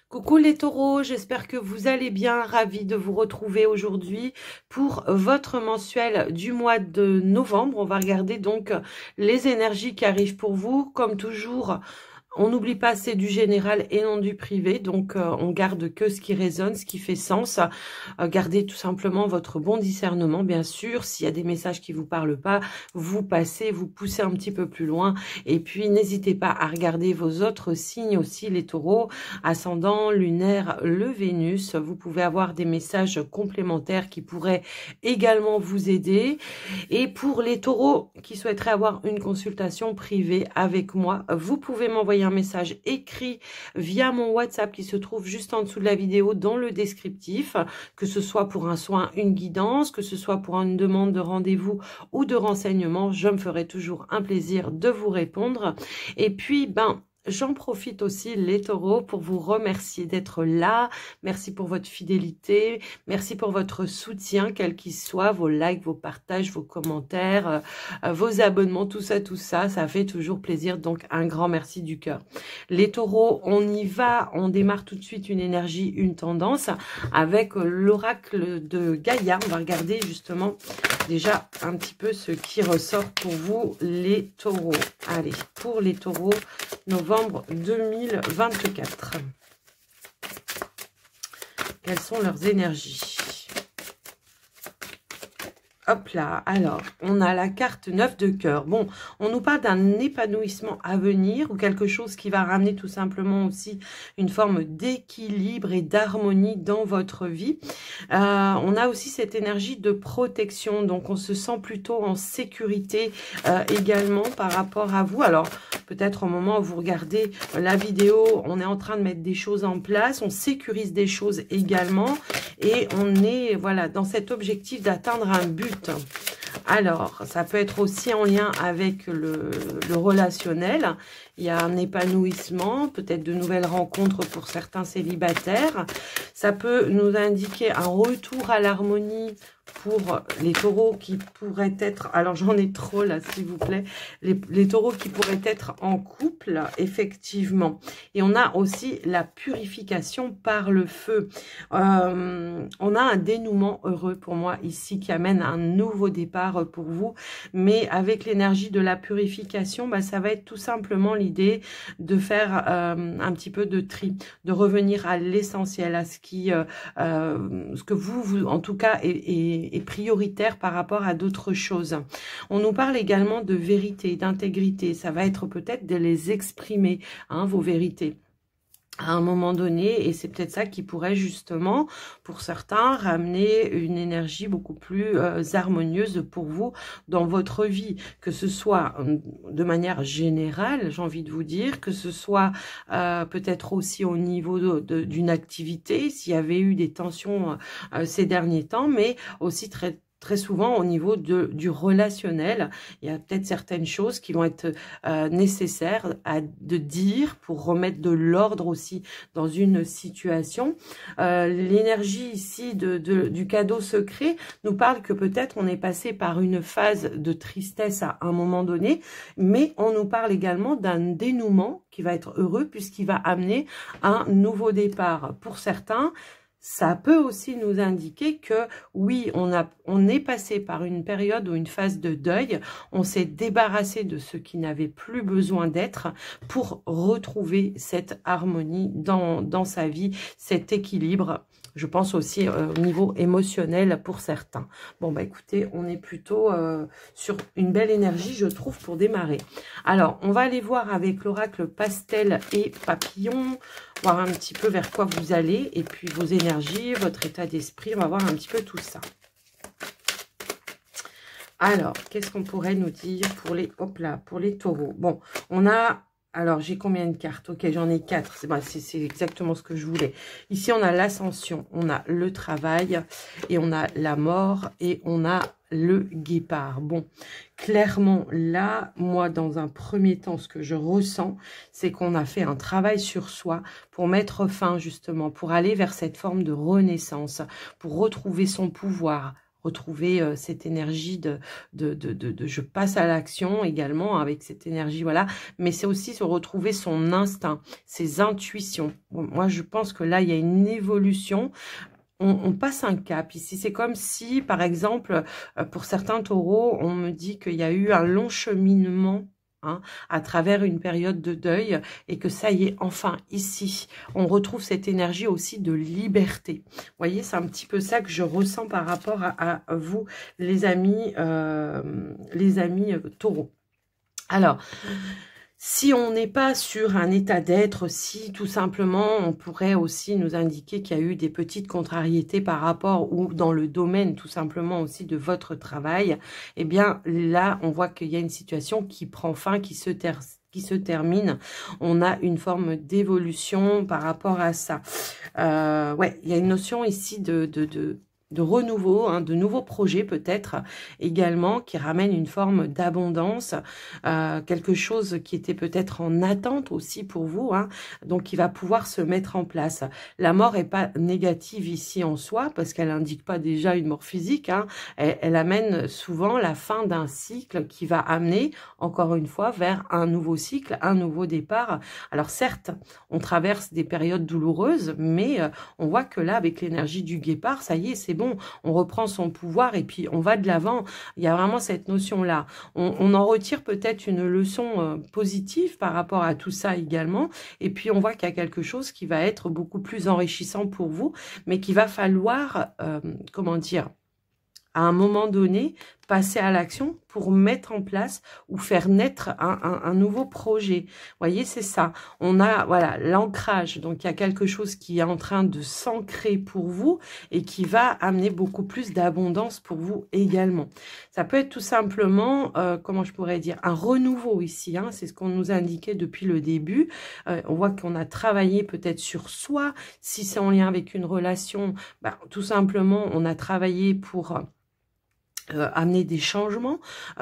Coucou les taureaux, j'espère que vous allez bien, ravie de vous retrouver aujourd'hui pour votre mensuel du mois de novembre. On va regarder donc les énergies qui arrivent pour vous. Comme toujours, on n'oublie pas, c'est du général et non du privé, donc on garde que ce qui résonne, ce qui fait sens. Gardez tout simplement votre bon discernement, bien sûr. S'il y a des messages qui vous parlent pas, vous passez, vous poussez un petit peu plus loin. Et puis, n'hésitez pas à regarder vos autres signes aussi, les taureaux, ascendant, lunaire, le Vénus. Vous pouvez avoir des messages complémentaires qui pourraient également vous aider. Et pour les taureaux qui souhaiteraient avoir une consultation privée avec moi, vous pouvez m'envoyer un message écrit via mon WhatsApp qui se trouve juste en dessous de la vidéo dans le descriptif, que ce soit pour un soin, une guidance, que ce soit pour une demande de rendez-vous ou de renseignement, je me ferai toujours un plaisir de vous répondre. Et puis, j'en profite aussi, les taureaux, pour vous remercier d'être là. Merci pour votre fidélité. Merci pour votre soutien, quel qu'il soit, vos likes, vos partages, vos commentaires, vos abonnements, tout ça, ça fait toujours plaisir. Donc, un grand merci du cœur. Les taureaux, on y va. On démarre tout de suite une énergie, une tendance avec l'oracle de Gaïa. On va regarder justement déjà un petit peu ce qui ressort pour vous, les taureaux. Allez, pour les taureaux, novembre 2024. Quelles sont leurs énergies? Hop là, alors, on a la carte 9 de cœur. Bon, on nous parle d'un épanouissement à venir ou quelque chose qui va ramener tout simplement aussi une forme d'équilibre et d'harmonie dans votre vie. On a aussi cette énergie de protection, donc on se sent plutôt en sécurité également par rapport à vous. Alors, peut-être au moment où vous regardez la vidéo, on est en train de mettre des choses en place, on sécurise des choses également et on est voilà dans cet objectif d'atteindre un but. Alors, ça peut être aussi en lien avec le relationnel. Il y a un épanouissement, peut-être de nouvelles rencontres pour certains célibataires. Ça peut nous indiquer un retour à l'harmonie pour les taureaux qui pourraient être... Alors, j'en ai trop là, s'il vous plaît. Les taureaux qui pourraient être en couple, effectivement. Et on a aussi la purification par le feu. On a un dénouement heureux pour moi ici qui amène un nouveau départ pour vous. Mais avec l'énergie de la purification, ça va être tout simplement l'idée de faire un petit peu de tri, de revenir à l'essentiel, à ce que vous en tout cas, est prioritaire par rapport à d'autres choses. On nous parle également de vérité, d'intégrité. Ça va être peut-être de les exprimer, vos vérités à un moment donné, et c'est peut-être ça qui pourrait justement, pour certains, ramener une énergie beaucoup plus harmonieuse pour vous dans votre vie, que ce soit de manière générale, j'ai envie de vous dire, que ce soit peut-être aussi au niveau d'une activité, s'il y avait eu des tensions ces derniers temps, mais aussi très souvent au niveau du relationnel. Il y a peut-être certaines choses qui vont être nécessaires de dire pour remettre de l'ordre aussi dans une situation. L'énergie ici du cadeau secret nous parle que peut-être on est passé par une phase de tristesse à un moment donné, mais on nous parle également d'un dénouement qui va être heureux puisqu'il va amener un nouveau départ. Pour certains, ça peut aussi nous indiquer que oui, on est passé par une période ou une phase de deuil, on s'est débarrassé de ce qui n'avait plus besoin d'être pour retrouver cette harmonie dans sa vie, cet équilibre. Je pense aussi au niveau émotionnel pour certains. Bon, écoutez, on est plutôt sur une belle énergie, je trouve, pour démarrer. Alors, on va aller voir avec l'oracle pastel et papillon, voir un petit peu vers quoi vous allez, et puis vos énergies, votre état d'esprit, on va voir un petit peu tout ça. Alors, qu'est-ce qu'on pourrait nous dire pour les taureaux? Bon, on a... Alors, j'ai combien de cartes? Ok, j'en ai 4. C'est exactement ce que je voulais. Ici, on a l'ascension, on a le travail, et on a la mort, et on a le guépard. Bon, clairement, là, moi, dans un premier temps, ce que je ressens, c'est qu'on a fait un travail sur soi pour mettre fin, justement, pour aller vers cette forme de renaissance, pour retrouver son pouvoir, retrouver cette énergie de je passe à l'action également avec cette énergie, voilà. Mais c'est aussi se retrouver son instinct, ses intuitions. Bon, moi, je pense que là, il y a une évolution. On passe un cap ici. C'est comme si, par exemple, pour certains taureaux, on me dit qu'il y a eu un long cheminement, hein, à travers une période de deuil, et que ça y est, enfin, ici, on retrouve cette énergie aussi de liberté. Vous voyez, c'est un petit peu ça que je ressens par rapport à vous, les amis taureaux. Alors, si on n'est pas sur un état d'être, si tout simplement on pourrait aussi nous indiquer qu'il y a eu des petites contrariétés par rapport ou dans le domaine tout simplement aussi de votre travail, eh bien là on voit qu'il y a une situation qui prend fin, qui se termine. On a une forme d'évolution par rapport à ça. Ouais, il y a une notion ici de renouveau, hein, de nouveaux projets peut-être également qui ramènent une forme d'abondance, quelque chose qui était peut-être en attente aussi pour vous, hein, donc qui va pouvoir se mettre en place. La mort est pas négative ici en soi parce qu'elle indique pas déjà une mort physique, hein, elle amène souvent la fin d'un cycle qui va amener encore une fois vers un nouveau cycle, un nouveau départ. Alors certes, on traverse des périodes douloureuses, mais on voit que là avec l'énergie du guépard, ça y est, c'est bon, on reprend son pouvoir et puis on va de l'avant. Il y a vraiment cette notion-là. On en retire peut-être une leçon positive par rapport à tout ça également. Et puis on voit qu'il y a quelque chose qui va être beaucoup plus enrichissant pour vous, mais qu'il va falloir, comment dire, à un moment donné, passer à l'action pour mettre en place ou faire naître un nouveau projet. Vous voyez, c'est ça. On a, voilà, l'ancrage. Donc, il y a quelque chose qui est en train de s'ancrer pour vous et qui va amener beaucoup plus d'abondance pour vous également. Ça peut être tout simplement, comment je pourrais dire, un renouveau ici. Hein, c'est ce qu'on nous a indiqué depuis le début. On voit qu'on a travaillé peut-être sur soi. Si c'est en lien avec une relation, bah, tout simplement, on a travaillé pour amener des changements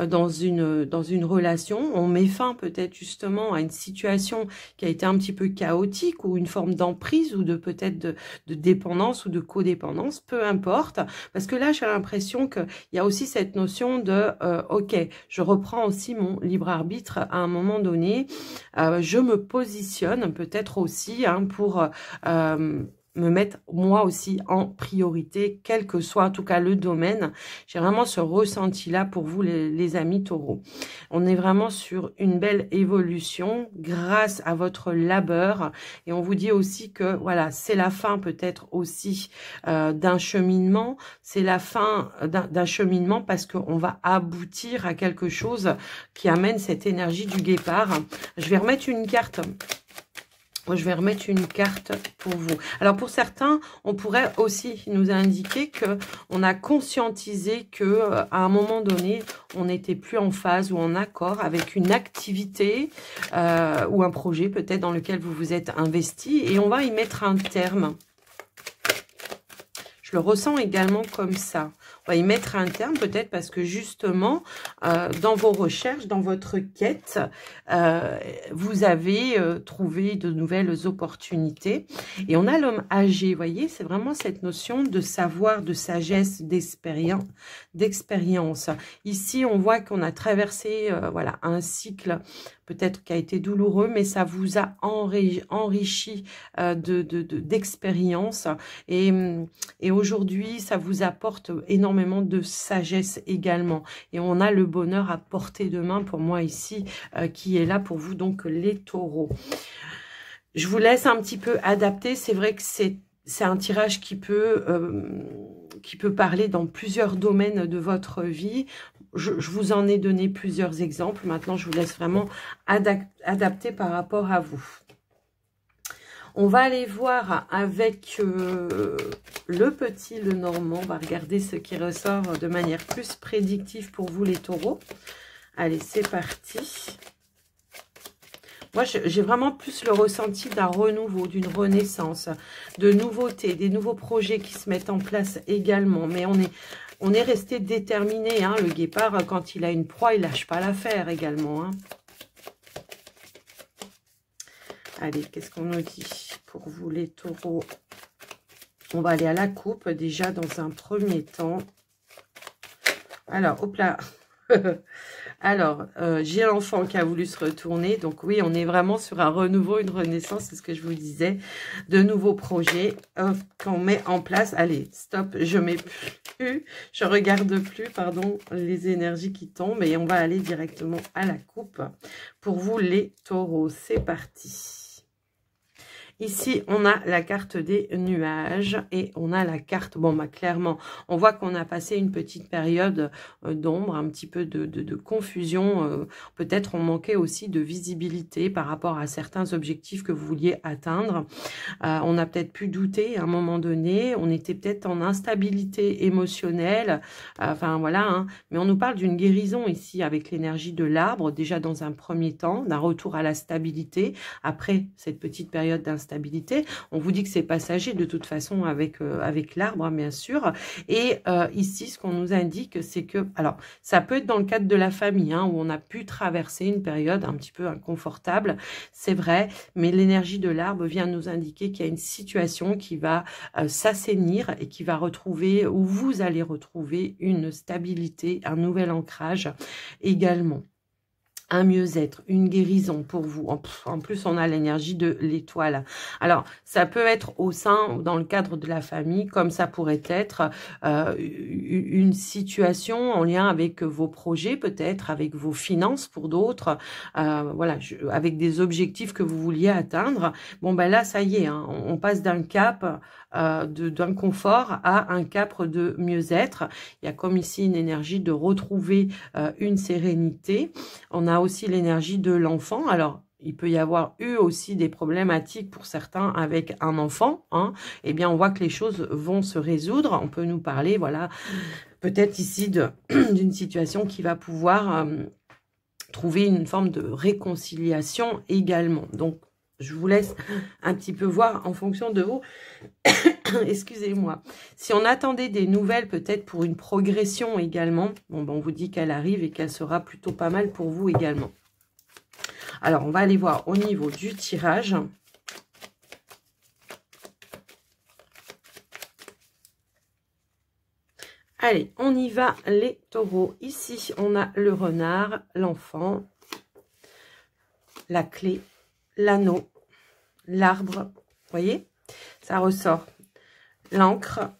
dans une relation. On met fin peut-être justement à une situation qui a été un petit peu chaotique ou une forme d'emprise ou de peut-être de dépendance ou de codépendance, peu importe. Parce que là, j'ai l'impression qu'il y a aussi cette notion de ok, je reprends aussi mon libre arbitre à un moment donné. Je me positionne peut-être aussi, hein, pour me mettre moi aussi en priorité, quel que soit en tout cas le domaine. J'ai vraiment ce ressenti-là pour vous les amis taureaux. On est vraiment sur une belle évolution grâce à votre labeur et on vous dit aussi que voilà, c'est la fin peut-être aussi d'un cheminement, c'est la fin d'un cheminement parce qu'on va aboutir à quelque chose qui amène cette énergie du guépard. Je vais remettre une carte. Je vais remettre une carte pour vous. Alors, pour certains, on pourrait aussi nous indiquer que on a conscientisé que à un moment donné, on n'était plus en phase ou en accord avec une activité ou un projet peut-être dans lequel vous vous êtes investi et on va y mettre un terme. Je le ressens également comme ça. On va y mettre un terme peut-être parce que justement, dans vos recherches, dans votre quête, vous avez trouvé de nouvelles opportunités. Et on a l'homme âgé, vous voyez, c'est vraiment cette notion de savoir, de sagesse, d'expérience. Ici, on voit qu'on a traversé voilà, un cycle peut-être qui a été douloureux, mais ça vous a enrichi d'expérience. Et aujourd'hui, ça vous apporte énormément de sagesse également. Et on a le bonheur à portée de main pour moi ici, qui est là pour vous, donc les taureaux. Je vous laisse un petit peu adapter. C'est vrai que c'est un tirage qui peut parler dans plusieurs domaines de votre vie. Je vous en ai donné plusieurs exemples. Maintenant, je vous laisse vraiment adapter par rapport à vous. On va aller voir avec le petit, le normand. On va regarder ce qui ressort de manière plus prédictive pour vous, les taureaux. Allez, c'est parti. Moi, j'ai vraiment plus le ressenti d'un renouveau, d'une renaissance, de nouveautés, des nouveaux projets qui se mettent en place également. Mais on est resté déterminé. Hein. Le guépard, quand il a une proie, il lâche pas l'affaire également. Hein. Allez, qu'est-ce qu'on nous dit pour vous, les taureaux? On va aller à la coupe, déjà, dans un premier temps. Alors, hop là. Alors, j'ai l'enfant qui a voulu se retourner. Donc oui, on est vraiment sur un renouveau, une renaissance, c'est ce que je vous disais. De nouveaux projets qu'on met en place. Allez, stop, je mets plus, je regarde plus, pardon, les énergies qui tombent. Et on va aller directement à la coupe. Pour vous, les taureaux, c'est parti. Ici, on a la carte des nuages et on a la carte, bon, bah, clairement, on voit qu'on a passé une petite période d'ombre, un petit peu de confusion. Peut-être on manquait aussi de visibilité par rapport à certains objectifs que vous vouliez atteindre. On a peut-être pu douter à un moment donné, on était peut-être en instabilité émotionnelle, enfin voilà, hein. Mais on nous parle d'une guérison ici avec l'énergie de l'arbre, déjà dans un premier temps, d'un retour à la stabilité, après cette petite période d'instabilité. On vous dit que c'est passager de toute façon avec, avec l'arbre, hein, bien sûr. Et ici, ce qu'on nous indique, c'est que, alors, ça peut être dans le cadre de la famille, hein, où on a pu traverser une période un petit peu inconfortable, c'est vrai, mais l'énergie de l'arbre vient nous indiquer qu'il y a une situation qui va s'assainir et qui va retrouver, où vous allez retrouver une stabilité, un nouvel ancrage également. Un mieux-être, une guérison pour vous. En plus, on a l'énergie de l'étoile. Alors, ça peut être au sein, dans le cadre de la famille, comme ça pourrait être une situation en lien avec vos projets, peut-être, avec vos finances pour d'autres, voilà, avec des objectifs que vous vouliez atteindre. Bon, ben là, ça y est, hein, on passe d'un cap d'un confort à un cap de mieux-être. Il y a comme ici une énergie de retrouver une sérénité. On a aussi l'énergie de l'enfant. Alors, il peut y avoir eu aussi des problématiques pour certains avec un enfant, hein. Eh bien, on voit que les choses vont se résoudre. On peut nous parler, voilà, peut-être ici d'une situation qui va pouvoir trouver une forme de réconciliation également. Donc, je vous laisse un petit peu voir en fonction de vous. Excusez-moi. Si on attendait des nouvelles, peut-être pour une progression également, bon, ben on vous dit qu'elle arrive et qu'elle sera plutôt pas mal pour vous également. Alors, on va aller voir au niveau du tirage. Allez, on y va les taureaux. Ici, on a le renard, l'enfant, la clé, l'anneau, l'arbre. Vous voyez, ça ressort. L'encre.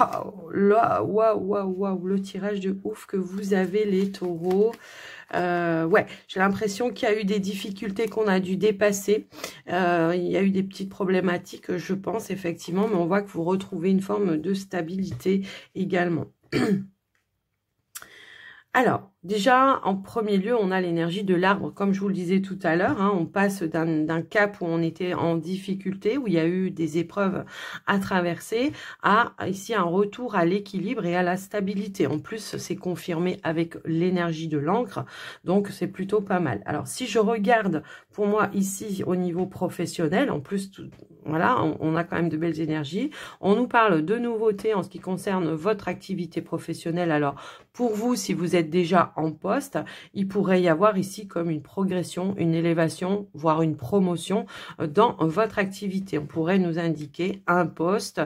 Waouh, waouh, le tirage de ouf que vous avez les taureaux. Ouais, j'ai l'impression qu'il y a eu des difficultés qu'on a dû dépasser. Il y a eu des petites problématiques, je pense, effectivement, mais on voit que vous retrouvez une forme de stabilité également. Alors, déjà, en premier lieu, on a l'énergie de l'arbre. Comme je vous le disais tout à l'heure, hein, on passe d'un cap où on était en difficulté, où il y a eu des épreuves à traverser, à ici un retour à l'équilibre et à la stabilité. En plus, c'est confirmé avec l'énergie de l'encre, donc c'est plutôt pas mal. Alors, si je regarde pour moi ici au niveau professionnel, en plus, voilà, on a quand même de belles énergies. On nous parle de nouveautés en ce qui concerne votre activité professionnelle. Alors, pour vous, si vous êtes déjà en poste, il pourrait y avoir ici comme une progression, une élévation, voire une promotion dans votre activité. On pourrait nous indiquer un poste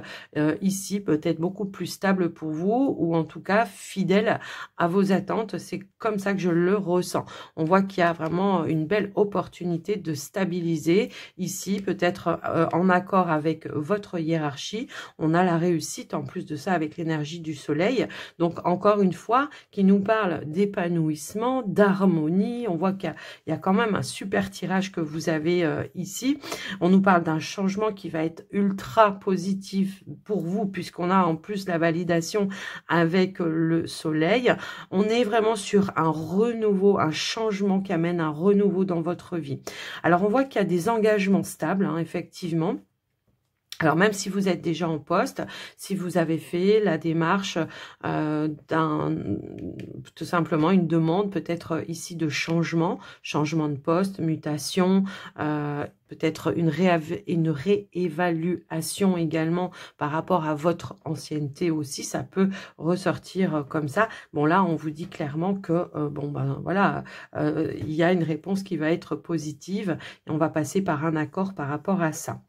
ici peut-être beaucoup plus stable pour vous ou en tout cas fidèle à vos attentes. C'est comme ça que je le ressens. On voit qu'il y a vraiment une belle opportunité de stabiliser ici, peut-être en accord avec votre hiérarchie. On a la réussite en plus de ça avec l'énergie du soleil. Donc encore une fois, qui nous parle d'épanouissement, d'harmonie. On voit qu'il y a quand même un super tirage que vous avez ici. On nous parle d'un changement qui va être ultra positif pour vous, puisqu'on a en plus la validation avec le soleil. On est vraiment sur un renouveau, un changement qui amène un renouveau dans votre vie. Alors, on voit qu'il y a des engagements stables, hein, effectivement. Alors, même si vous êtes déjà en poste, si vous avez fait la démarche tout simplement une demande peut-être ici de changement de poste, mutation, peut-être une réévaluation également par rapport à votre ancienneté aussi, ça peut ressortir comme ça. Bon, là, on vous dit clairement que, bon, ben voilà, il y a une réponse qui va être positive et on va passer par un accord par rapport à ça.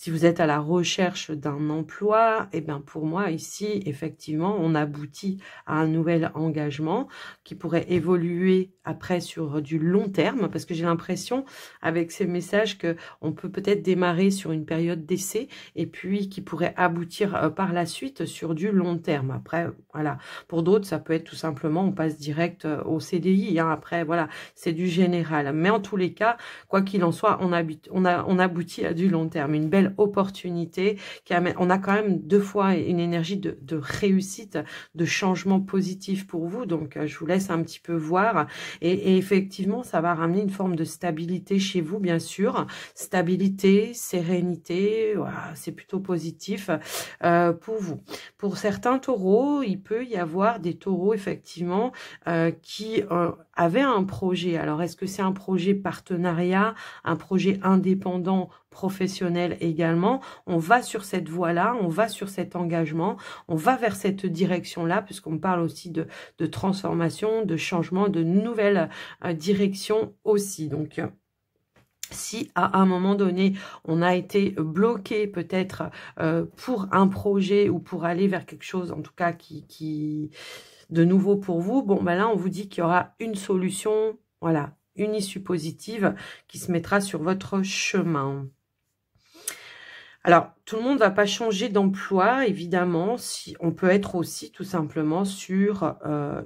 Si vous êtes à la recherche d'un emploi, eh bien pour moi ici, effectivement, on aboutit à un nouvel engagement qui pourrait évoluer après sur du long terme, parce que j'ai l'impression avec ces messages que on peut peut-être démarrer sur une période d'essai et puis qui pourrait aboutir par la suite sur du long terme. Après, voilà, pour d'autres, ça peut être tout simplement, on passe direct au CDI. Hein. Après, voilà, c'est du général. Mais en tous les cas, quoi qu'il en soit, on aboutit à du long terme. Une belle opportunité qui amène, on a quand même 2 fois une énergie de réussite, de changement positif pour vous. Donc, je vous laisse un petit peu voir. Et effectivement, ça va ramener une forme de stabilité chez vous, bien sûr. Stabilité, sérénité, voilà, c'est plutôt positif pour vous. Pour certains taureaux, il peut y avoir des taureaux, effectivement, qui avaient un projet. Alors, est-ce que c'est un projet partenariat, un projet indépendant, professionnel également? On va sur cette voie-là, on va sur cet engagement, on va vers cette direction-là, puisqu'on parle aussi de transformation, de changement, de nouvelles directions aussi. Donc, si à un moment donné, on a été bloqué peut-être pour un projet ou pour aller vers quelque chose, en tout cas, qui de nouveau pour vous, bon, ben là, on vous dit qu'il y aura une solution, voilà, une issue positive qui se mettra sur votre chemin. Alors, tout le monde ne va pas changer d'emploi, évidemment. Si, on peut être aussi tout simplement sur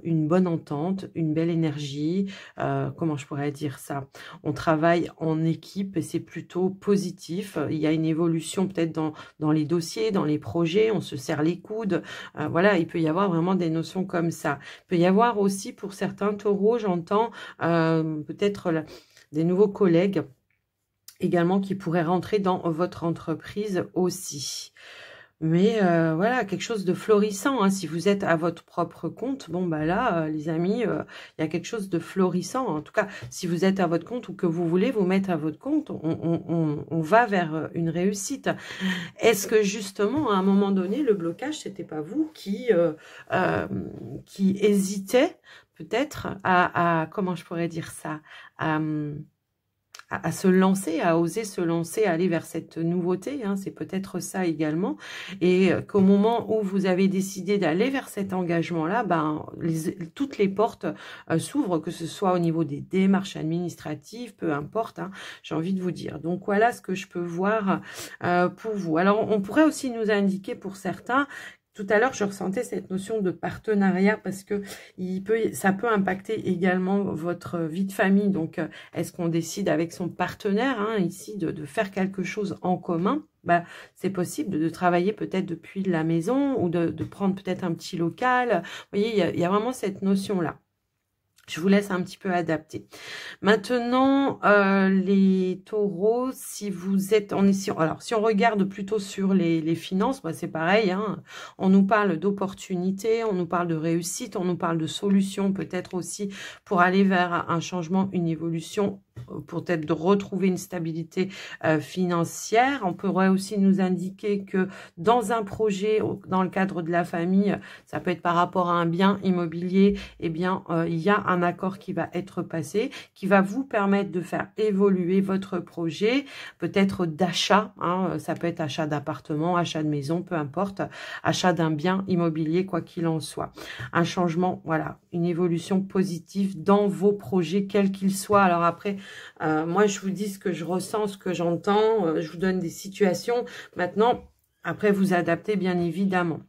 une bonne entente, une belle énergie. Comment je pourrais dire ça? On travaille en équipe et c'est plutôt positif. Il y a une évolution peut-être dans les dossiers, dans les projets. On se serre les coudes. Voilà, il peut y avoir vraiment des notions comme ça. Il peut y avoir aussi pour certains taureaux, j'entends peut-être des nouveaux collègues également qui pourrait rentrer dans votre entreprise aussi. Mais voilà, quelque chose de florissant. Hein. Si vous êtes à votre propre compte, bon, bah là, les amis, il y a quelque chose de florissant. En tout cas, si vous êtes à votre compte ou que vous voulez vous mettre à votre compte, on va vers une réussite. Est-ce que justement, à un moment donné, le blocage, c'était pas vous qui hésitez peut-être à, comment je pourrais dire ça, à se lancer, à oser se lancer, à aller vers cette nouveauté, hein, c'est peut-être ça également, et qu'au moment où vous avez décidé d'aller vers cet engagement-là, ben, toutes les portes s'ouvrent, que ce soit au niveau des démarches administratives, peu importe, hein, j'ai envie de vous dire. Donc voilà ce que je peux voir pour vous. Alors on pourrait aussi nous indiquer pour certains. Tout à l'heure, je ressentais cette notion de partenariat parce que ça peut impacter également votre vie de famille. Donc, est-ce qu'on décide avec son partenaire, hein, ici, de faire quelque chose en commun? Bah, c'est possible de travailler peut-être depuis la maison ou de prendre peut-être un petit local. Vous voyez, il y a vraiment cette notion-là. Je vous laisse un petit peu adapter. Maintenant, les taureaux, si vous êtes alors, si on regarde plutôt sur les finances, bah, c'est pareil. Hein, on nous parle d'opportunités, on nous parle de réussite, on nous parle de solutions peut-être aussi pour aller vers un changement, une évolution, pour peut-être de retrouver une stabilité financière. On pourrait aussi nous indiquer que dans un projet, dans le cadre de la famille, ça peut être par rapport à un bien immobilier, eh bien, il y a un accord qui va être passé, qui va vous permettre de faire évoluer votre projet, peut-être d'achat, hein, ça peut être achat d'appartement, achat de maison, peu importe, achat d'un bien immobilier, quoi qu'il en soit. Un changement, voilà, une évolution positive dans vos projets, quels qu'ils soient. Alors après, moi, je vous dis ce que je ressens, ce que j'entends, je vous donne des situations. Maintenant, après, vous adaptez, bien évidemment.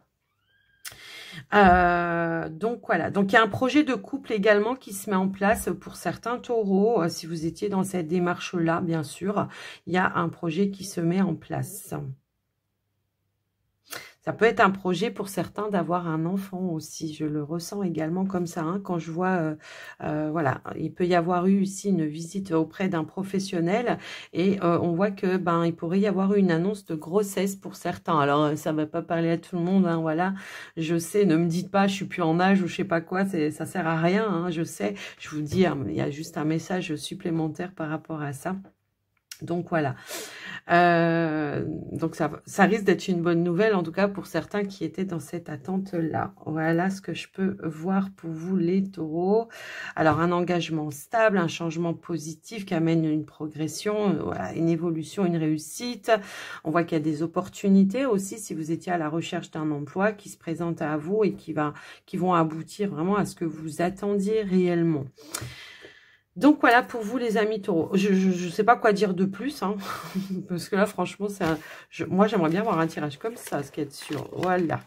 Donc voilà, donc il y a un projet de couple également qui se met en place pour certains taureaux. Si vous étiez dans cette démarche-là, bien sûr, il y a un projet qui se met en place. Ça peut être un projet pour certains d'avoir un enfant aussi. Je le ressens également comme ça. Hein, quand je vois, voilà, il peut y avoir eu ici une visite auprès d'un professionnel et on voit que il pourrait y avoir une annonce de grossesse pour certains. Alors ça va pas parler à tout le monde. Hein, voilà, je sais. Ne me dites pas, je suis plus en âge ou je sais pas quoi. Ça sert à rien. Hein, je sais. Je vous dis, il y a juste un message supplémentaire par rapport à ça. Donc voilà. Donc ça risque d'être une bonne nouvelle, en tout cas pour certains qui étaient dans cette attente-là. Voilà ce que je peux voir pour vous les taureaux. Alors un engagement stable, un changement positif qui amène une progression, voilà, une évolution, une réussite. On voit qu'il y a des opportunités aussi si vous étiez à la recherche d'un emploi qui se présente à vous et qui vont aboutir vraiment à ce que vous attendiez réellement. Donc voilà pour vous les amis taureaux. Je ne sais pas quoi dire de plus, hein, parce que là franchement, moi j'aimerais bien avoir un tirage comme ça, ce qui est sûr. Voilà.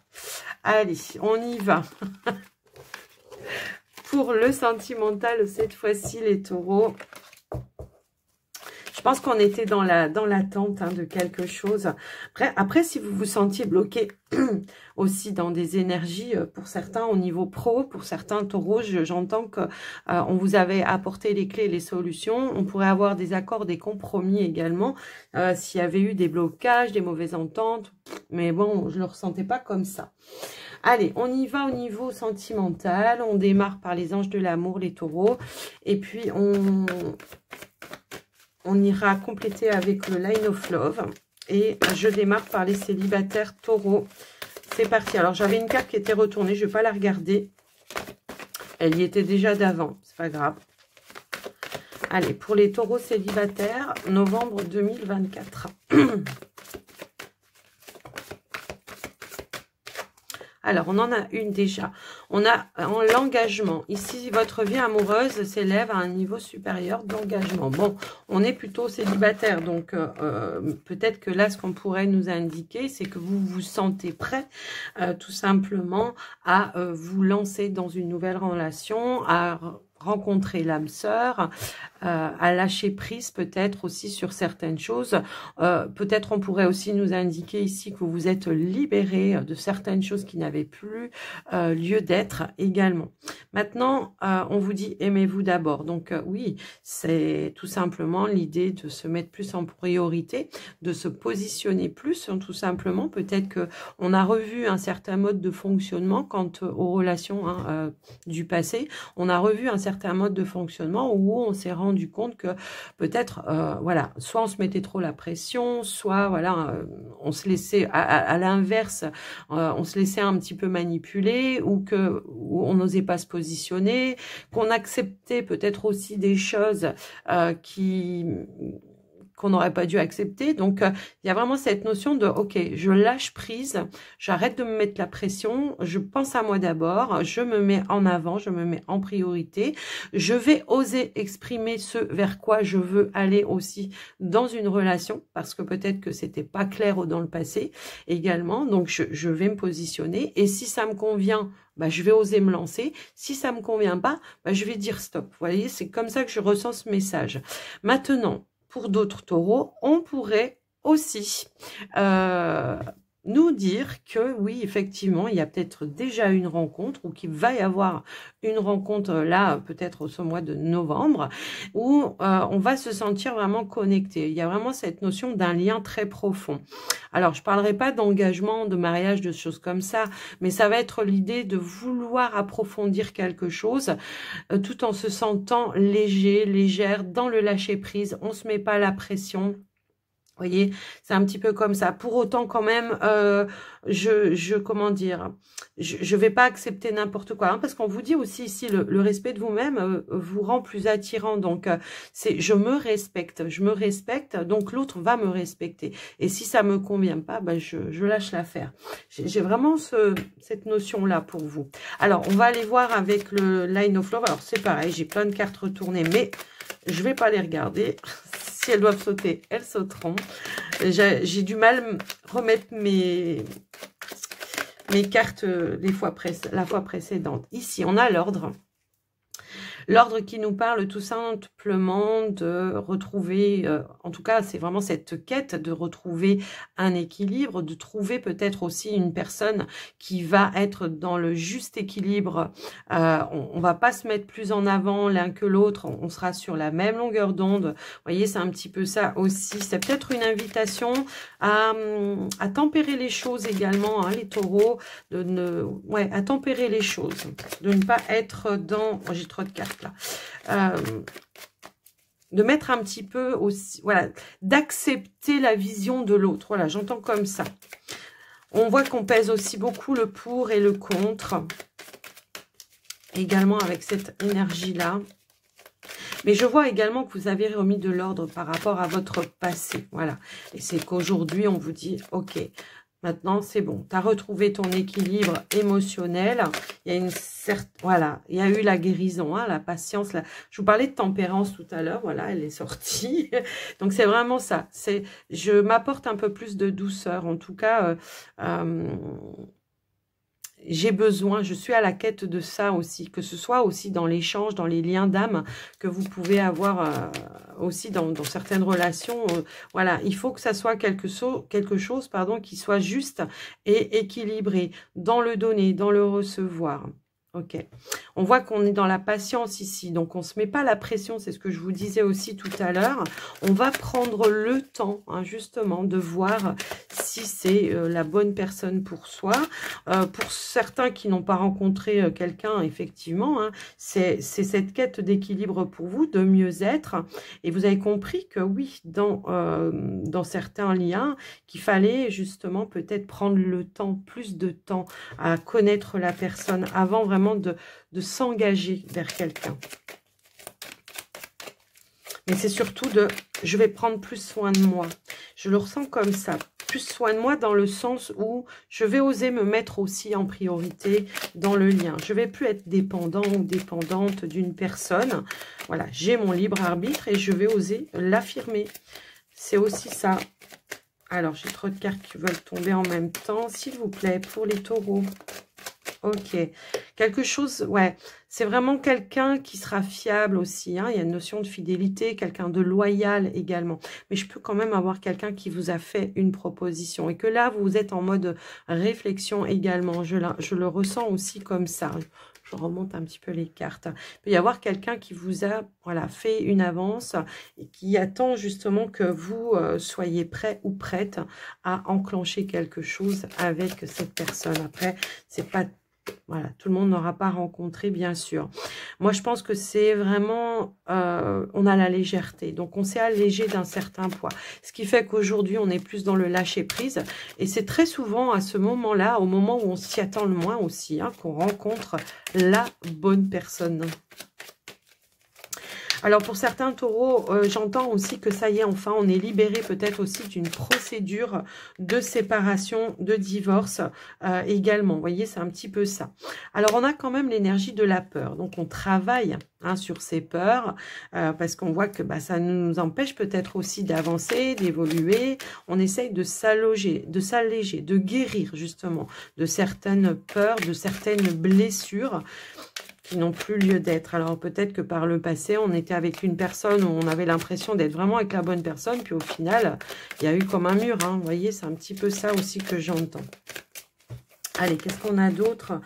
Allez, on y va. Pour le sentimental, cette fois-ci les taureaux. Je pense qu'on était dans l'attente de quelque chose. Après, si vous vous sentiez bloqué aussi dans des énergies, pour certains au niveau pro, pour certains taureaux, j'entends que on vous avait apporté les clés, les solutions. On pourrait avoir des accords, des compromis également, s'il y avait eu des blocages, des mauvaises ententes. Mais bon, je ne le ressentais pas comme ça. Allez, on y va au niveau sentimental. On démarre par les anges de l'amour, les taureaux. Et puis, on ira compléter avec le Line of Love. Et je démarre par les célibataires taureaux. C'est parti. Alors, j'avais une carte qui était retournée. Je ne vais pas la regarder. Elle y était déjà d'avant. C'est pas grave. Allez, pour les taureaux célibataires, novembre 2024. Alors, on en a une déjà. On a l'engagement. Ici, votre vie amoureuse s'élève à un niveau supérieur d'engagement. Bon, on est plutôt célibataire. Donc, peut-être que là, ce qu'on pourrait nous indiquer, c'est que vous vous sentez prêt, tout simplement, à vous lancer dans une nouvelle relation, à rencontrer l'âme sœur, à lâcher prise peut-être aussi sur certaines choses. Peut-être on pourrait aussi nous indiquer ici que vous vous êtes libéré de certaines choses qui n'avaient plus lieu d'être également. Maintenant, on vous dit aimez-vous d'abord. Donc oui, c'est tout simplement l'idée de se mettre plus en priorité, de se positionner plus tout simplement. Peut-être que on a revu un certain mode de fonctionnement quant aux relations du passé. On a revu un certain mode de fonctionnement où on s'est rendu compte que peut-être, voilà, soit on se mettait trop la pression, soit, voilà, on se laissait, à l'inverse, on se laissait un petit peu manipuler ou où on n'osait pas se positionner, qu'on acceptait peut-être aussi des choses qu'on n'aurait pas dû accepter. Donc, il y a vraiment cette notion de, ok, je lâche prise, j'arrête de me mettre la pression, je pense à moi d'abord, je me mets en avant, je me mets en priorité, je vais oser exprimer ce vers quoi je veux aller aussi dans une relation, parce que peut-être que c'était pas clair dans le passé également. Donc, je vais me positionner, et si ça me convient, bah, je vais oser me lancer. Si ça me convient pas, bah, je vais dire stop. Vous voyez, c'est comme ça que je ressens ce message. Maintenant, pour d'autres taureaux, on pourrait aussi nous dire que oui, effectivement, il y a peut-être déjà une rencontre ou qu'il va y avoir une rencontre là, peut-être ce mois de novembre, où on va se sentir vraiment connecté. Il y a vraiment cette notion d'un lien très profond. Alors, je ne parlerai pas d'engagement, de mariage, de choses comme ça, mais ça va être l'idée de vouloir approfondir quelque chose tout en se sentant léger, légère, dans le lâcher-prise. On ne se met pas la pression. Vous voyez, c'est un petit peu comme ça. Pour autant, quand même, comment dire, je vais pas accepter n'importe quoi, hein, parce qu'on vous dit aussi ici, le respect de vous-même vous rend plus attirant. Donc, je me respecte, donc l'autre va me respecter. Et si ça me convient pas, ben, je lâche l'affaire. J'ai vraiment cette notion-là pour vous. Alors, on va aller voir avec le Line of Love. Alors, c'est pareil, j'ai plein de cartes retournées, mais je vais pas les regarder. Si elles doivent sauter, elles sauteront. J'ai du mal à remettre mes cartes la fois précédente. Ici, on a l'ordre. L'ordre qui nous parle tout simplement de retrouver, en tout cas, c'est vraiment cette quête de retrouver un équilibre, de trouver peut-être aussi une personne qui va être dans le juste équilibre. On va pas se mettre plus en avant l'un que l'autre, on sera sur la même longueur d'onde. Vous voyez, c'est un petit peu ça aussi. C'est peut-être une invitation à tempérer les choses également, hein, les taureaux, à tempérer les choses, de ne pas être dans... Oh, j'ai trop de cartes là. de mettre un petit peu aussi, voilà, d'accepter la vision de l'autre. Voilà, j'entends comme ça. On voit qu'on pèse aussi beaucoup le pour et le contre. Également avec cette énergie-là. Mais je vois également que vous avez remis de l'ordre par rapport à votre passé. Voilà. Et c'est qu'aujourd'hui, on vous dit, ok, maintenant c'est bon. Tu as retrouvé ton équilibre émotionnel. Il y a une certaine, voilà, il y a eu la guérison, hein, la patience. Je vous parlais de tempérance tout à l'heure. Voilà, elle est sortie. Donc c'est vraiment ça. Je m'apporte un peu plus de douceur. En tout cas, j'ai besoin, je suis à la quête de ça aussi, que ce soit aussi dans l'échange, dans les liens d'âme que vous pouvez avoir aussi dans certaines relations. Voilà, il faut que ça soit quelque chose pardon, qui soit juste et équilibré dans le donner, dans le recevoir. Ok, on voit qu'on est dans la patience ici, donc on ne se met pas la pression, c'est ce que je vous disais aussi tout à l'heure. On va prendre le temps, hein, justement, de voir si c'est la bonne personne pour soi. Pour certains qui n'ont pas rencontré quelqu'un, effectivement, hein, c'est cette quête d'équilibre pour vous, de mieux-être. Et vous avez compris que oui, dans certains liens, qu'il fallait justement peut-être prendre le temps, plus de temps à connaître la personne avant vraiment de s'engager vers quelqu'un. Mais c'est surtout je vais prendre plus soin de moi. Je le ressens comme ça. Plus soin de moi dans le sens où je vais oser me mettre aussi en priorité dans le lien. Je ne vais plus être dépendant ou dépendante d'une personne. Voilà, j'ai mon libre arbitre et je vais oser l'affirmer. C'est aussi ça. Alors, j'ai trop de cartes qui veulent tomber en même temps. S'il vous plaît, pour les taureaux. Ok, quelque chose, ouais, c'est vraiment quelqu'un qui sera fiable aussi, hein. Il y a une notion de fidélité, quelqu'un de loyal également. Mais je peux quand même avoir quelqu'un qui vous a fait une proposition et que là, vous êtes en mode réflexion également. Je le ressens aussi comme ça. Je remonte un petit peu les cartes. Il peut y avoir quelqu'un qui vous a fait une avance et qui attend justement que vous soyez prêt ou prête à enclencher quelque chose avec cette personne. Après, c'est pas... Voilà, tout le monde n'aura pas rencontré, bien sûr. Moi, je pense que c'est vraiment... on a la légèreté. Donc, on s'est allégé d'un certain poids. Ce qui fait qu'aujourd'hui, on est plus dans le lâcher-prise. Et c'est très souvent à ce moment-là, au moment où on s'y attend le moins aussi, hein, qu'on rencontre la bonne personne. Alors, pour certains taureaux, j'entends aussi que ça y est, enfin, on est libéré peut-être aussi d'une procédure de séparation, de divorce également. Vous voyez, c'est un petit peu ça. Alors, on a quand même l'énergie de la peur. Donc, on travaille sur ces peurs parce qu'on voit que ça nous empêche peut-être aussi d'avancer, d'évoluer. On essaye de s'alléger, de guérir justement de certaines peurs, de certaines blessures qui n'ont plus lieu d'être. Alors peut-être que par le passé, on était avec une personne où on avait l'impression d'être vraiment avec la bonne personne, puis au final, il y a eu comme un mur, hein. Vous voyez, c'est un petit peu ça aussi que j'entends. Allez, qu'est-ce qu'on a d'autre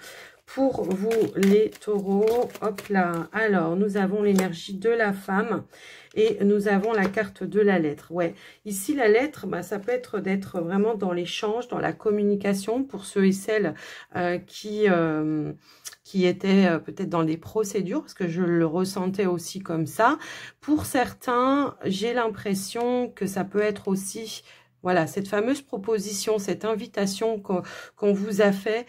pour vous, les taureaux? Hop là. Alors, nous avons l'énergie de la femme et nous avons la carte de la lettre. Ouais, ici, la lettre, ça peut être d'être vraiment dans l'échange, dans la communication pour ceux et celles qui étaient peut-être dans des procédures, parce que je le ressentais aussi comme ça. Pour certains, j'ai l'impression que ça peut être aussi... Voilà, cette fameuse proposition, cette invitation qu'on vous a fait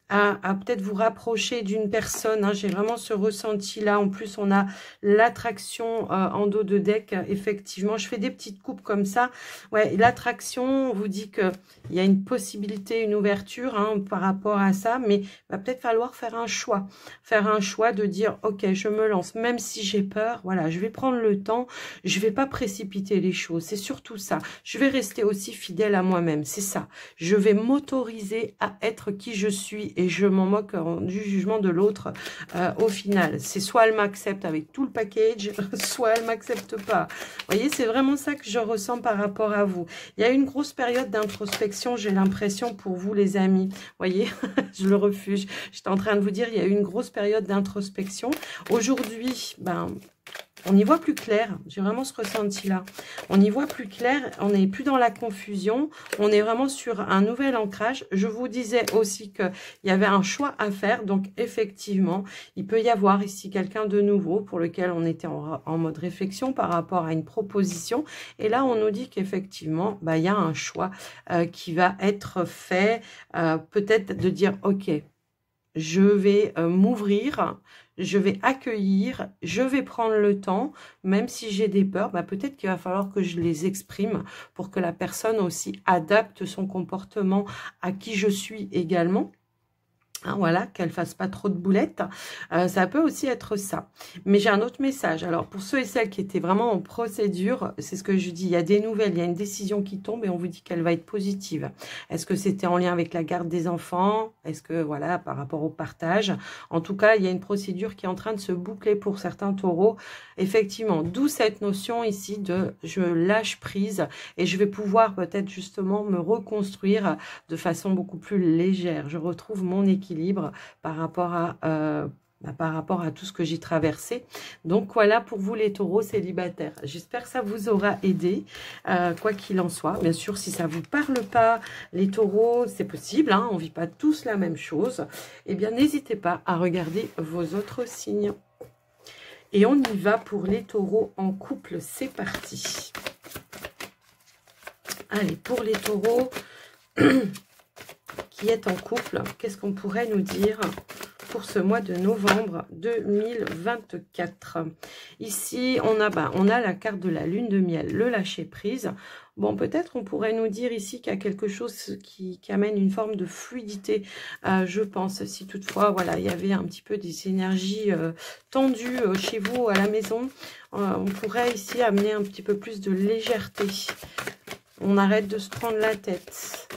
à peut-être vous rapprocher d'une personne, hein. J'ai vraiment ce ressenti-là. En plus, on a l'attraction en dos de deck. Effectivement, je fais des petites coupes comme ça. Ouais, l'attraction vous dit qu'il y a une possibilité, une ouverture par rapport à ça, mais il va peut-être falloir faire un choix. Faire un choix de dire, ok, je me lance, même si j'ai peur. Voilà, je vais prendre le temps. Je vais pas précipiter les choses. C'est surtout ça. Je vais rester aussi fidèle à moi-même. C'est ça. Je vais m'autoriser à être qui je suis. Et je m'en moque du jugement de l'autre au final. C'est soit elle m'accepte avec tout le package, soit elle m'accepte pas. Vous voyez, c'est vraiment ça que je ressens par rapport à vous. Il y a une grosse période d'introspection, j'ai l'impression, pour vous, les amis. Vous voyez, je le refuse. J'étais en train de vous dire, il y a eu une grosse période d'introspection. Aujourd'hui, On y voit plus clair, j'ai vraiment ce ressenti-là. On y voit plus clair, on n'est plus dans la confusion, on est vraiment sur un nouvel ancrage. Je vous disais aussi qu'il y avait un choix à faire, donc effectivement, il peut y avoir ici quelqu'un de nouveau pour lequel on était en mode réflexion par rapport à une proposition. Et là, on nous dit qu'effectivement, bah, il y a un choix qui va être fait, peut-être de dire, ok, je vais m'ouvrir, je vais accueillir, je vais prendre le temps, même si j'ai des peurs, bah peut-être qu'il va falloir que je les exprime pour que la personne aussi adapte son comportement à qui je suis également. Hein, voilà, qu'elle fasse pas trop de boulettes. Ça peut aussi être ça. Mais j'ai un autre message. Alors, pour ceux et celles qui étaient vraiment en procédure, c'est ce que je dis, il y a des nouvelles, il y a une décision qui tombe et on vous dit qu'elle va être positive. Est-ce que c'était en lien avec la garde des enfants? Est-ce que, voilà, par rapport au partage? En tout cas, il y a une procédure qui est en train de se boucler pour certains taureaux. Effectivement, d'où cette notion ici de je lâche prise et je vais pouvoir peut-être justement me reconstruire de façon beaucoup plus légère. Je retrouve mon équilibre par rapport à tout ce que j'ai traversé. Donc voilà pour vous les taureaux célibataires. J'espère que ça vous aura aidé, quoi qu'il en soit. Bien sûr, si ça ne vous parle pas, les taureaux, c'est possible, hein, on ne vit pas tous la même chose. Eh bien, n'hésitez pas à regarder vos autres signes. Et on y va pour les taureaux en couple, c'est parti. Allez, pour les taureaux qui est en couple, qu'est-ce qu'on pourrait nous dire pour ce mois de novembre 2024? Ici, on a la carte de la lune de miel, le lâcher prise. Bon, peut-être on pourrait nous dire ici qu'il y a quelque chose qui amène une forme de fluidité, je pense. Si toutefois, voilà, il y avait un petit peu des énergies tendues chez vous à la maison, on pourrait ici amener un petit peu plus de légèreté. On arrête de se prendre la tête.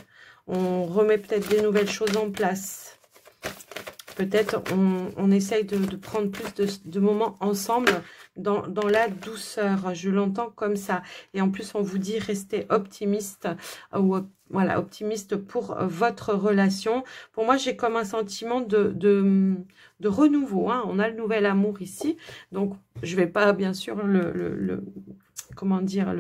On remet peut-être des nouvelles choses en place. Peut-être on essaye de prendre plus de moments ensemble dans la douceur. Je l'entends comme ça. Et en plus, on vous dit restez optimiste. Voilà, optimiste pour votre relation. Pour moi, j'ai comme un sentiment de renouveau. Hein. On a le nouvel amour ici. Donc, je ne vais pas, bien sûr, comment dire,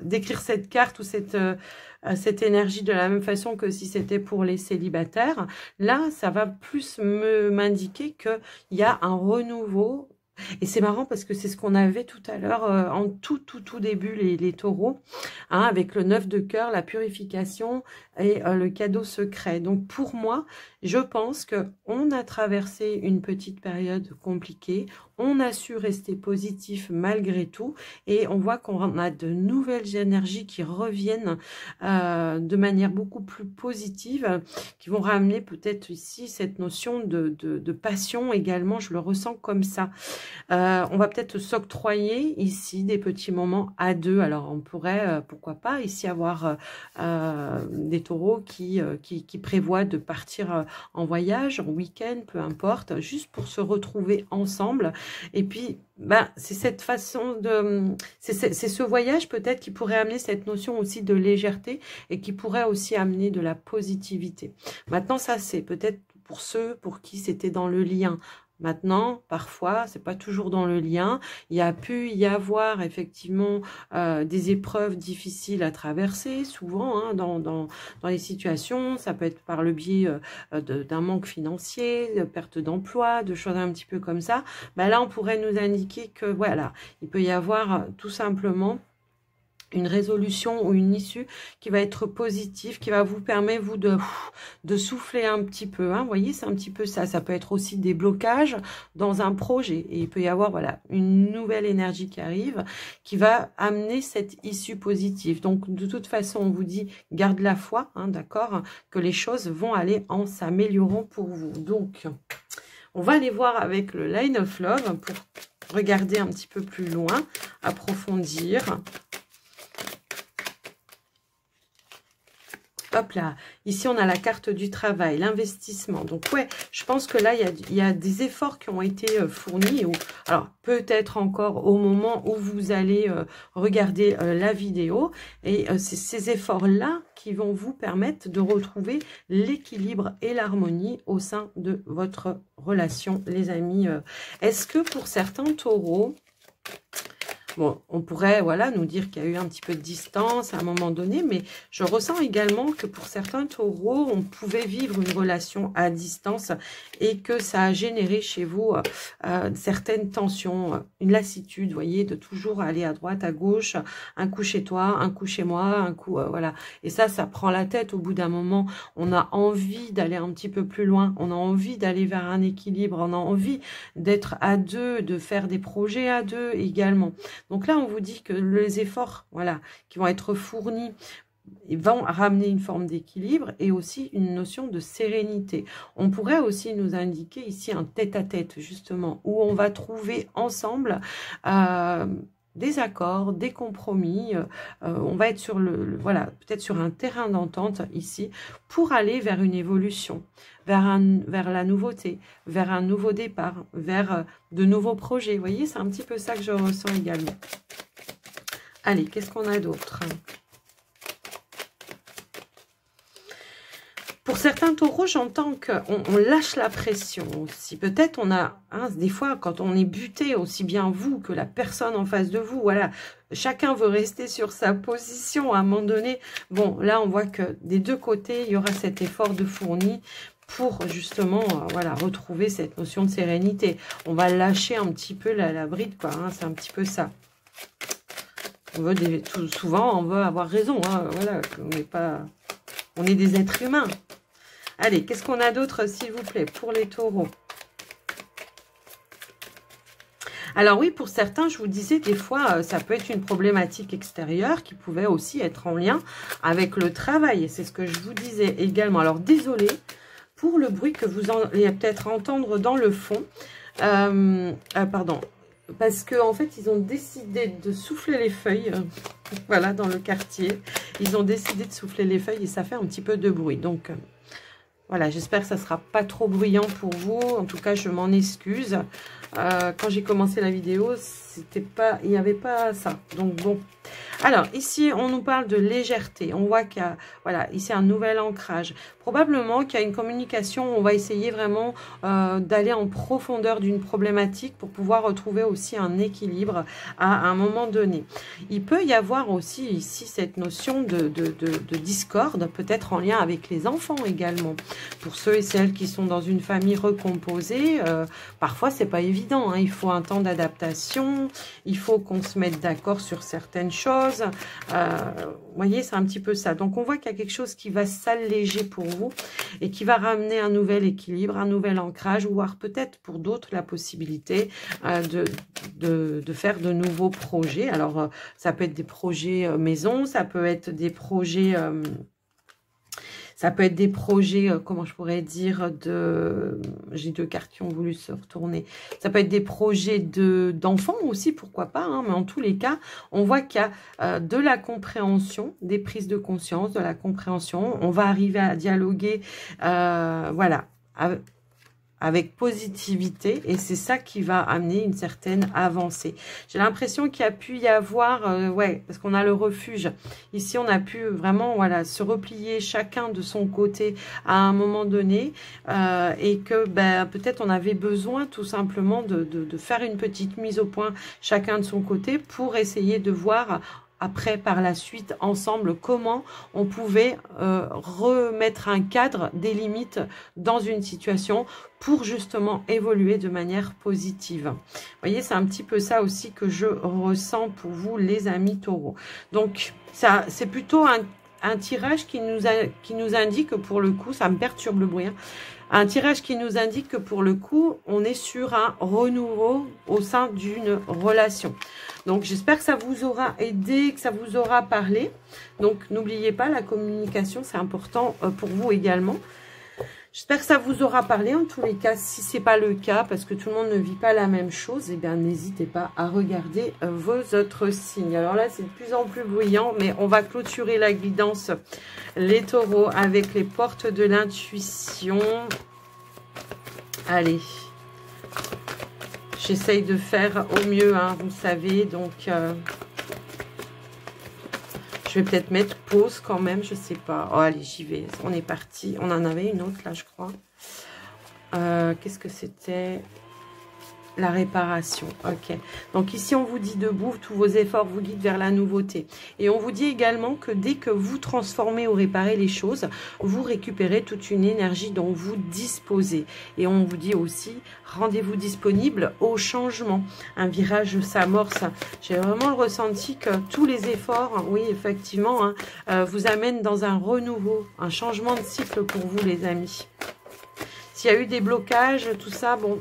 décrire cette carte ou cette énergie de la même façon que si c'était pour les célibataires. Là, ça va plus m'indiquer qu'il y a un renouveau. Et c'est marrant parce que c'est ce qu'on avait tout à l'heure en tout début, les taureaux, hein, avec le 9 de cœur, la purification et le cadeau secret. Donc pour moi, je pense qu'on a traversé une petite période compliquée, on a su rester positif malgré tout et on voit qu'on a de nouvelles énergies qui reviennent de manière beaucoup plus positive, qui vont ramener peut-être ici cette notion de passion également, je le ressens comme ça. On va peut-être s'octroyer ici des petits moments à deux. Alors on pourrait, pourquoi pas, ici avoir des taureaux qui prévoient de partir en voyage, en week-end, peu importe, juste pour se retrouver ensemble. Et puis, c'est cette façon de... C'est ce voyage peut-être qui pourrait amener cette notion aussi de légèreté et qui pourrait aussi amener de la positivité. Maintenant, ça c'est peut-être pour ceux pour qui c'était dans le lien. Maintenant, parfois, c'est pas toujours dans le lien. Il y a pu y avoir effectivement des épreuves difficiles à traverser, souvent hein, dans les situations. Ça peut être par le biais d'un manque financier, de perte d'emploi, de choses un petit peu comme ça. Là, on pourrait nous indiquer que voilà, il peut y avoir tout simplement une résolution ou une issue qui va être positive, qui va vous permettre, vous, de souffler un petit peu. Hein. Vous voyez, c'est un petit peu ça. Ça peut être aussi des blocages dans un projet. Et il peut y avoir, voilà, une nouvelle énergie qui arrive, qui va amener cette issue positive. Donc, de toute façon, on vous dit, garde la foi, hein, d'accord, que les choses vont aller en s'améliorant pour vous. Donc, on va aller voir avec le Line of Love pour regarder un petit peu plus loin, approfondir. Hop là, ici on a la carte du travail, l'investissement. Donc ouais, je pense que là, il y a des efforts qui ont été fournis. Alors peut-être encore au moment où vous allez regarder la vidéo. Et c'est ces efforts-là qui vont vous permettre de retrouver l'équilibre et l'harmonie au sein de votre relation, les amis. Est-ce que pour certains taureaux, Bon, on pourrait, voilà, nous dire qu'il y a eu un petit peu de distance à un moment donné, mais je ressens également que pour certains taureaux, on pouvait vivre une relation à distance et que ça a généré chez vous certaines tensions, une lassitude, vous voyez, de toujours aller à droite, à gauche, un coup chez toi, un coup chez moi, un coup, voilà. Et ça prend la tête au bout d'un moment. On a envie d'aller un petit peu plus loin, on a envie d'aller vers un équilibre, on a envie d'être à deux, de faire des projets à deux également. Donc là, on vous dit que les efforts, voilà, qui vont être fournis, ils vont ramener une forme d'équilibre et aussi une notion de sérénité. On pourrait aussi nous indiquer ici un tête-à-tête, justement, où on va trouver ensemble des accords, des compromis. On va être sur voilà, peut-être sur un terrain d'entente ici pour aller vers une évolution, vers la nouveauté, vers un nouveau départ, vers de nouveaux projets. Vous voyez, c'est un petit peu ça que je ressens également. Allez, qu'est-ce qu'on a d'autre ? Pour certains taureaux, j'entends qu'on lâche la pression aussi. Peut-être on a, des fois, quand on est buté, aussi bien vous que la personne en face de vous, voilà, chacun veut rester sur sa position à un moment donné. Bon, là, on voit que des deux côtés, il y aura cet effort de fourni pour justement, voilà, retrouver cette notion de sérénité. On va lâcher un petit peu la bride, quoi, c'est un petit peu ça. Souvent, on veut avoir raison, voilà, on est des êtres humains. Allez, qu'est-ce qu'on a d'autre, s'il vous plaît, pour les taureaux? Alors oui, pour certains, je vous disais, des fois, ça peut être une problématique extérieure qui pouvait aussi être en lien avec le travail. Et c'est ce que je vous disais également. Alors, désolé pour le bruit que vous allez peut-être entendre dans le fond. Pardon. Parce qu'en fait, ils ont décidé de souffler les feuilles, voilà, dans le quartier. Ils ont décidé de souffler les feuilles et ça fait un petit peu de bruit. Donc, voilà, j'espère que ça ne sera pas trop bruyant pour vous. En tout cas, je m'en excuse. Quand j'ai commencé la vidéo, il n'y avait pas ça. Donc, bon. Alors, ici, on nous parle de légèreté. On voit qu'il y a, voilà, ici, un nouvel ancrage. Probablement qu'il y a une communication. On va essayer vraiment d'aller en profondeur d'une problématique pour pouvoir retrouver aussi un équilibre à un moment donné. Il peut y avoir aussi ici cette notion de discorde, peut-être en lien avec les enfants également. Pour ceux et celles qui sont dans une famille recomposée, parfois, c'est pas évident. Il faut un temps d'adaptation. Il faut qu'on se mette d'accord sur certaines choses. Vous voyez, c'est un petit peu ça. Donc, on voit qu'il y a quelque chose qui va s'alléger pour vous et qui va ramener un nouvel équilibre, un nouvel ancrage, voire peut-être pour d'autres la possibilité de faire de nouveaux projets. Alors, ça peut être des projets maison, ça peut être des projets... comment je pourrais dire, j'ai deux cartes qui ont voulu se retourner. Ça peut être des projets d'enfants aussi, pourquoi pas, mais en tous les cas, on voit qu'il y a de la compréhension, des prises de conscience, de la compréhension. On va arriver à dialoguer, voilà, avec positivité, et c'est ça qui va amener une certaine avancée. J'ai l'impression qu'il y a pu y avoir, ouais, parce qu'on a le refuge. Ici, on a pu vraiment, voilà, se replier chacun de son côté à un moment donné, et que peut-être on avait besoin tout simplement de faire une petite mise au point chacun de son côté pour essayer de voir après, par la suite, ensemble, comment on pouvait remettre un cadre, des limites dans une situation pour justement évoluer de manière positive. Vous voyez, c'est un petit peu ça aussi que je ressens pour vous, les amis taureaux. Donc, ça, c'est plutôt un tirage qui nous indique que pour le coup, ça me perturbe le bruit, un tirage qui nous indique que pour le coup, on est sur un renouveau au sein d'une relation. Donc, j'espère que ça vous aura aidé, que ça vous aura parlé. Donc, n'oubliez pas, la communication, c'est important pour vous également. J'espère que ça vous aura parlé. En tous les cas, si ce n'est pas le cas, parce que tout le monde ne vit pas la même chose, eh bien, n'hésitez pas à regarder vos autres signes. Alors là, c'est de plus en plus bruyant, mais on va clôturer la guidance, les taureaux, avec les portes de l'intuition. Allez. J'essaye de faire au mieux, vous savez, donc je vais peut-être mettre pause quand même, je sais pas. Oh, allez, j'y vais, on est parti. On en avait une autre là, je crois. Qu'est-ce que c'était? la réparation. Ok. Donc ici, on vous dit debout, tous vos efforts vous guident vers la nouveauté. Et on vous dit également que dès que vous transformez ou réparez les choses, vous récupérez toute une énergie dont vous disposez. Et on vous dit aussi, rendez-vous disponible au changement. Un virage s'amorce. J'ai vraiment le ressenti que tous les efforts, oui, effectivement, hein, vous amènent dans un renouveau, un changement de cycle pour vous, les amis. S'il y a eu des blocages, tout ça, bon,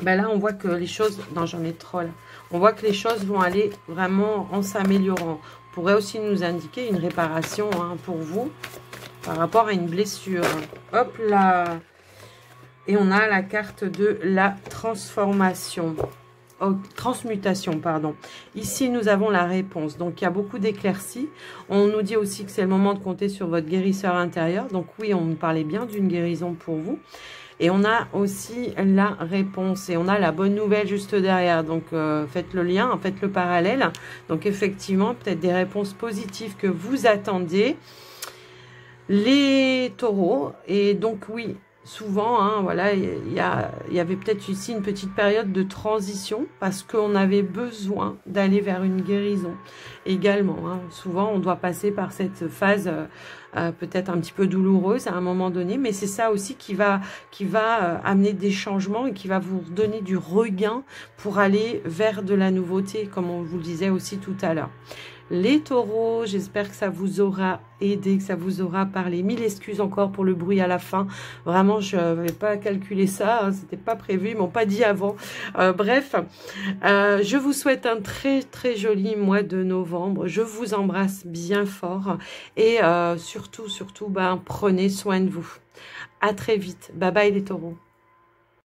ben là, on voit que les choses... Non, j'en ai trop, là. On voit que les choses vont aller vraiment en s'améliorant. On pourrait aussi nous indiquer une réparation, hein, pour vous, par rapport à une blessure. Hop là. Et on a la carte de la transformation. Oh, transmutation, pardon. Ici, nous avons la réponse. Donc, il y a beaucoup d'éclaircies. On nous dit aussi que c'est le moment de compter sur votre guérisseur intérieur. Donc, oui, on nous parlait bien d'une guérison pour vous. Et on a aussi la réponse. Et on a la bonne nouvelle juste derrière. Donc, faites le lien, faites le parallèle. Donc, effectivement, peut-être des réponses positives que vous attendez. Les taureaux. Et donc, oui... Souvent, hein, voilà, il y avait peut-être ici une petite période de transition parce qu'on avait besoin d'aller vers une guérison également. Hein. Souvent, on doit passer par cette phase peut-être un petit peu douloureuse à un moment donné, mais c'est ça aussi qui va amener des changements et qui va vous donner du regain pour aller vers de la nouveauté, comme on vous le disait aussi tout à l'heure. Les taureaux, j'espère que ça vous aura aidé, que ça vous aura parlé. 1000 excuses encore pour le bruit à la fin. Vraiment, je n'avais pas calculé ça, hein, c'était pas prévu, ils m'ont pas dit avant. Bref, je vous souhaite un très très joli mois de novembre. Je vous embrasse bien fort et surtout, ben, prenez soin de vous. À très vite. Bye bye les taureaux.